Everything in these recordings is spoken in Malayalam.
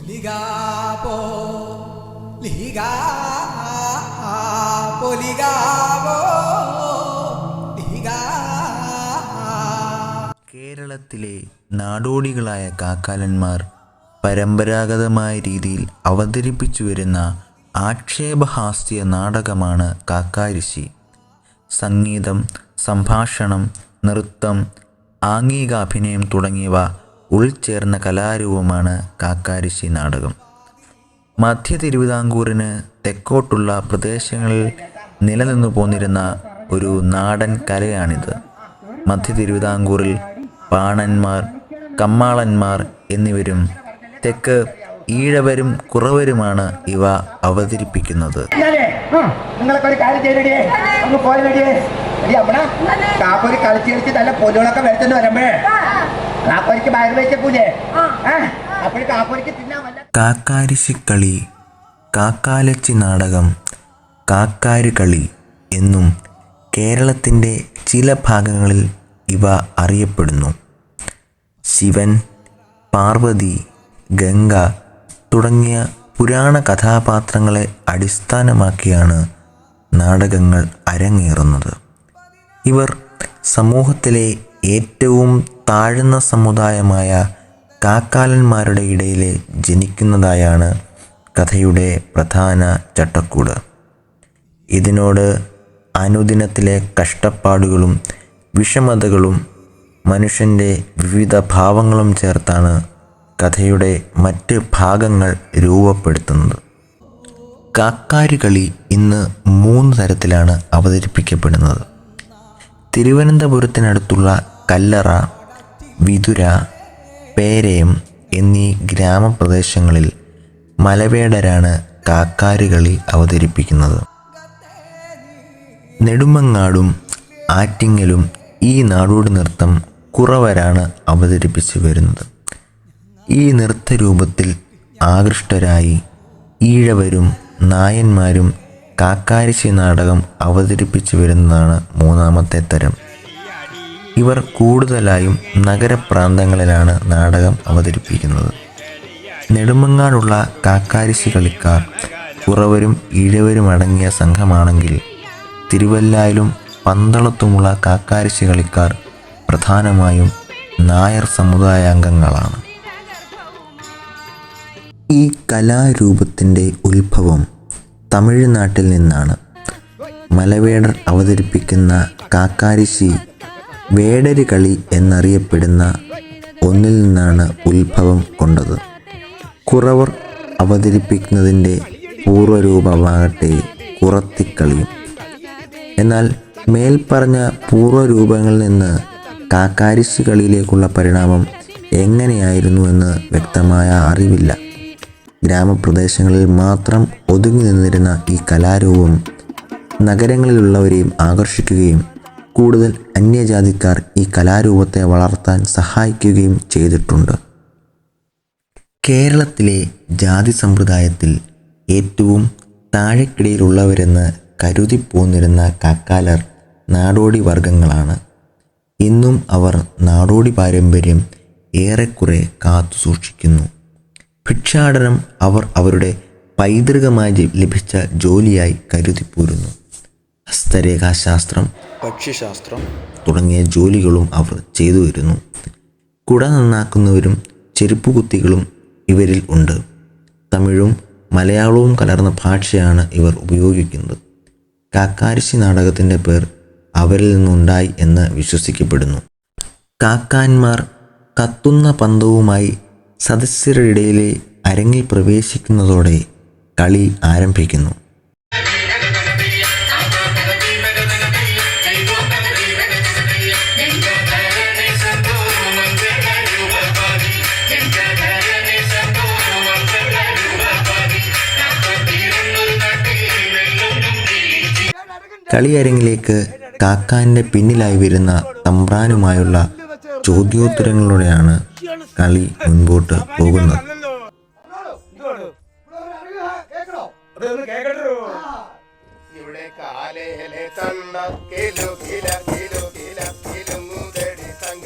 Ligabo, ligabo, ligabo, ligabo. കേരളത്തിലെ നാടോടികളായ കാക്കാലന്മാർ പരമ്പരാഗതമായ രീതിയിൽ അവതരിപ്പിച്ചു വരുന്ന ആക്ഷേപഹാസ്യ നാടകമാണ് കാക്കാരിശി. സംഗീതം, സംഭാഷണം, നൃത്തം, ആംഗികാഭിനയം തുടങ്ങിയവ ഉൾച്ചേർന്ന കലാരൂപമാണ് കാക്കാരിശി നാടകം. മധ്യ തിരുവിതാംകൂറിന് തെക്കോട്ടുള്ള പ്രദേശങ്ങളിൽ നിലനിന്നു പോന്നിരുന്ന ഒരു നാടൻ കലയാണിത്. മധ്യ തിരുവിതാംകൂറിൽ പാണന്മാർ, കമ്മാളന്മാർ എന്നിവരും തെക്ക് ഈഴവരും കുറവരുമാണ് ഇവ അവതരിപ്പിക്കുന്നത്. കാക്കാരിശിക്കളി, കാക്കാലച്ചി നാടകം, കാക്കാരുകളി എന്നും കേരളത്തിൻ്റെ ചില ഭാഗങ്ങളിൽ ഇവ അറിയപ്പെടുന്നു. ശിവൻ, പാർവതി, ഗംഗ തുടങ്ങിയ പുരാണ കഥാപാത്രങ്ങളെ അടിസ്ഥാനമാക്കിയാണ് നാടകങ്ങൾ അരങ്ങേറുന്നത്. ഇവർ സമൂഹത്തിലെ ഏറ്റവും താഴ്ന്ന സമുദായമായ കാക്കാലന്മാരുടെ ഇടയിൽ ജനിക്കുന്നതായാണ് കഥയുടെ പ്രധാന ചട്ടക്കൂട്. ഇതിനോട് അനുദിനത്തിലെ കഷ്ടപ്പാടുകളും വിഷമതകളും മനുഷ്യൻ്റെ വിവിധ ഭാവങ്ങളും ചേർത്താണ് കഥയുടെ മറ്റ് ഭാഗങ്ങൾ രൂപപ്പെടുത്തുന്നത്. കാക്കാരുകളി ഇന്ന് 3 തരത്തിലാണ് അവതരിപ്പിക്കപ്പെടുന്നത്. തിരുവനന്തപുരത്തിനടുത്തുള്ള കല്ലറ, വിതുര, പേരയം എന്നീ ഗ്രാമപ്രദേശങ്ങളിൽ മലവേടരാണ് കാക്കാരുകളി അവതരിപ്പിക്കുന്നത്. നെടുമങ്ങാടും ആറ്റിങ്ങലും ഈ നാടോടി നൃത്തം കുറവരാണ് അവതരിപ്പിച്ചു വരുന്നത്. ഈ നൃത്തരൂപത്തിൽ ആകൃഷ്ടരായി ഈഴവരും നായന്മാരും കാക്കാരിശി നാടകം അവതരിപ്പിച്ചു വരുന്നതാണ് 3ാമത്തെ തരം. ഇവർ കൂടുതലായും നഗരപ്രാന്തങ്ങളിലാണ് നാടകം അവതരിപ്പിക്കുന്നത്. നെടുമങ്ങാടുള്ള കാക്കാരിശി കളിക്കാർ കുറവരും ഈഴവരും അടങ്ങിയ സംഘമാണെങ്കിൽ തിരുവല്ലായിലും പന്തളത്തുമുള്ള കാക്കാരിശി കളിക്കാർ പ്രധാനമായും നായർ സമുദായാംഗങ്ങളാണ്. ഈ കലാരൂപത്തിൻ്റെ ഉത്ഭവം തമിഴ്നാട്ടിൽ നിന്നാണ്. മലവേടർ അവതരിപ്പിക്കുന്ന കാക്കാരിശി വേടര് കളി എന്നറിയപ്പെടുന്ന ഒന്നിൽ നിന്നാണ് ഉത്ഭവം കൊണ്ടത്. കുറവർ അവതരിപ്പിക്കുന്നതിൻ്റെ പൂർവ്വരൂപമാകട്ടെ കുറത്തിക്കളിയും. എന്നാൽ മേൽപ്പറഞ്ഞ പൂർവ്വരൂപങ്ങളിൽ നിന്ന് കാക്കാരിശി കളിയിലേക്കുള്ള പരിണാമം എങ്ങനെയായിരുന്നു എന്ന് വ്യക്തമായ അറിവില്ല. ഗ്രാമപ്രദേശങ്ങളിൽ മാത്രം ഒതുങ്ങി നിന്നിരുന്ന ഈ കലാരൂപം നഗരങ്ങളിലുള്ളവരെയും ആകർഷിക്കുകയും കൂടുതൽ അന്യജാതിക്കാർ ഈ കലാരൂപത്തെ വളർത്താൻ സഹായിക്കുകയും ചെയ്തിട്ടുണ്ട്. കേരളത്തിലെ ജാതി സമ്പ്രദായത്തിൽ ഏറ്റവും താഴെക്കിടയിലുള്ളവരെന്ന് കരുതിപ്പോന്നിരുന്ന കാക്കാലർ നാടോടി വർഗങ്ങളാണ്. ഇന്നും അവർ നാടോടി പാരമ്പര്യം ഏറെക്കുറെ കാത്തു സൂക്ഷിക്കുന്നു. ഭിക്ഷാടനം അവർ അവരുടെ പൈതൃകമായി ലഭിച്ച ജോലിയായി കരുതിപ്പോരുന്നു. ഹസ്തരേഖാശാസ്ത്രം, പക്ഷിശാസ്ത്രം തുടങ്ങിയ ജോലികളും അവർ ചെയ്തു വരുന്നു. കുട നന്നാക്കുന്നവരും ചെരുപ്പുകുത്തികളും ഇവരിൽ ഉണ്ട്. തമിഴും മലയാളവും കലർന്ന ഭാഷയാണ് ഇവർ ഉപയോഗിക്കുന്നത്. കാക്കാരിശി നാടകത്തിൻ്റെ പേർ അവരിൽ നിന്നുണ്ടായി എന്ന് വിശ്വസിക്കപ്പെടുന്നു. കാക്കാന്മാർ കത്തുന്ന പന്തവുമായി സദസ്യരുടെ ഇടയിലെ അരങ്ങിൽ പ്രവേശിക്കുന്നതോടെ കളി ആരംഭിക്കുന്നു. കളിയരങ്ങിലേക്ക് കാക്കാൻ്റെ പിന്നിലായി വരുന്ന തമ്പ്രാനുമായുള്ള ചോദ്യോത്തരങ്ങളിലൂടെയാണ് കളി മുൻപോട്ട് പോകുന്നത്.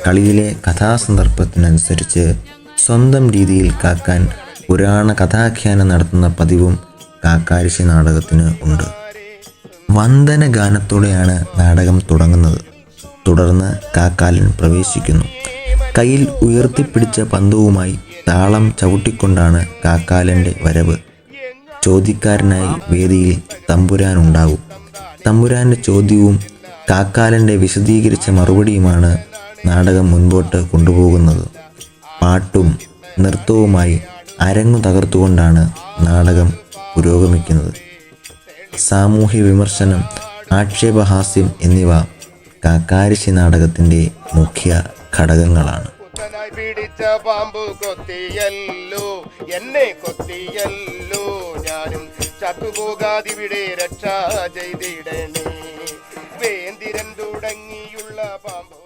കളിയിലെ കഥാസന്ദർഭത്തിനനുസരിച്ച് സ്വന്തം രീതിയിൽ കാക്കാൻ പുരാണ കഥാഖ്യാനം നടത്തുന്ന പതിവും കാക്കാരശ്ശി നാടകത്തിന് ഉണ്ട്. വന്ദന ഗാനത്തോടെയാണ് നാടകം തുടങ്ങുന്നത്. തുടർന്ന് കാക്കാലൻ പ്രവേശിക്കുന്നു. കയ്യിൽ ഉയർത്തിപ്പിടിച്ച പന്തവുമായി താളം ചവിട്ടിക്കൊണ്ടാണ് കാക്കാലൻ്റെ വരവ്. ചോദ്യക്കാരനായി വേദിയിൽ തമ്പുരാനുണ്ടാകും. തമ്പുരാൻ്റെ ചോദ്യവും കാക്കാലൻ്റെ വിശദീകരിച്ച മറുപടിയുമാണ് നാടകം മുൻപോട്ട് കൊണ്ടുപോകുന്നത്. പാട്ടും നൃത്തവുമായി അരങ്ങു തകർത്തുകൊണ്ടാണ് നാടകം പുരോഗമിക്കുന്നത്. സാമൂഹ്യ വിമർശനം, ആക്ഷേപഹാസ്യം എന്നിവ കാക്കാരശ്ശി നാടകത്തിൻ്റെ മുഖ്യ ഘടകങ്ങളാണ്. പിടിച്ച പാമ്പു കൊത്തിയല്ലോ, എന്നെ കൊത്തിയല്ലോ, ഞാനും ചത്തുപോകാതിവിടെ രക്ഷ ചെയ്തിടണേ. വേന്തിരൻ തുടങ്ങിയുള്ള പാമ്പ്